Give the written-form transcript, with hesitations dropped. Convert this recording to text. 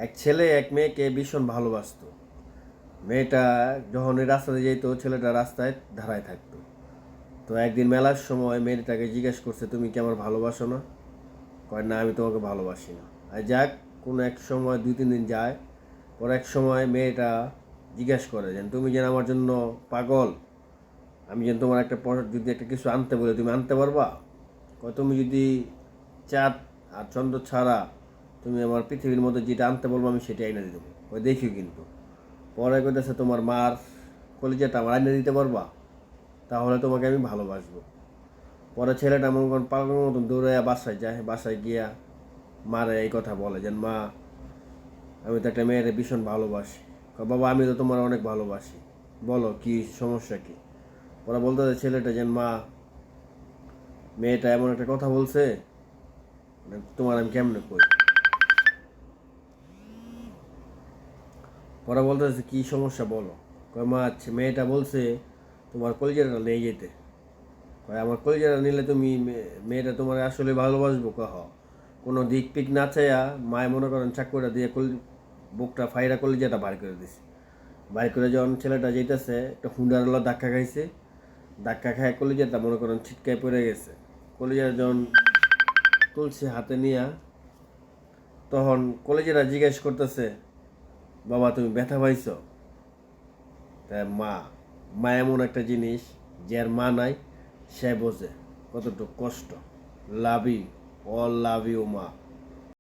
এক ছেলে এক মেয়েকে ভীষণ ভালোবাসতো। মেয়েটা যখন ওই রাস্তাতে যেত, ছেলেটা রাস্তায় দাঁড়ায় থাকতো। তো একদিন মেলার সময় মেয়েটাকে জিজ্ঞেস করছে, তুমি কি আমার ভালোবাসো না? কয়, না, আমি তোমাকে ভালোবাসি না। আর যাক, কোনো এক সময় 2-3 দিন যায়, পর এক সময় মেয়েটা জিজ্ঞেস করে যে, তুমি যেন আমার জন্য পাগল, আমি যেন তোমার যদি একটা কিছু আনতে বলে তুমি আনতে পারবা? কয়, তুমি যদি চাঁদ আর চন্দ্র ছাড়া তুমি আমার পৃথিবীর মধ্যে যেটা আনতে বলবো আমি সেটা এনে দিয়ে দেবো। ওই দেখিও কিন্তু পরে কইতেছে, তোমার মার কলিজাটা আমার এনে দিতে পারবা? তাহলে তোমাকে আমি ভালোবাসবো। পরে ছেলেটা মনে করেন পাগলের মতন দৌড়ে বাসায় যায়, বাসায় গিয়া মারে এই কথা বলে যে, মা, আমি তো একটা মেয়েরে ভীষণ ভালোবাসি। কয়, বাবা, আমি তো তোমার অনেক ভালোবাসি, বলো কি সমস্যা কি? ওরা বলতে ছেলেটা যে, মা, মেয়েটা এমন একটা কথা বলছে, মানে তোমার আমি কেমনে কই? ওরা বলতেছে, কি সমস্যা বলো? কয়, মা, মেয়েটা বলছে তোমার কলিজাটা নিয়ে যেতে। কয়, আমার কলিজাটা নিলে তুমি মেয়েটা তোমার আসলে ভালোবাসবো? কহ, কোনো দিক পিক না চাইয়া মায় মনে করেন চাকুটা দিয়ে বুকটা ফাইরা কলিজাটা বার করে দিছে। বার করে যখন ছেলেটা যেতেছে, একটা হুন্ডারওয়ালা ধাক্কা খাইছে। ধাক্কা খায় কলিজাটা মনে করেন ছিটকায় পড়ে গেছে। কলিজা যখন তুলছে হাতে নিয়া, তখন কলিজাটা জিজ্ঞেস করতেছে, বাবা, তুমি ব্যথা পাইছো? তাই মা, মা এমন একটা জিনিস, যার মা নাই সে বোঝে কতটুকু কষ্ট। Love you, all love you মা।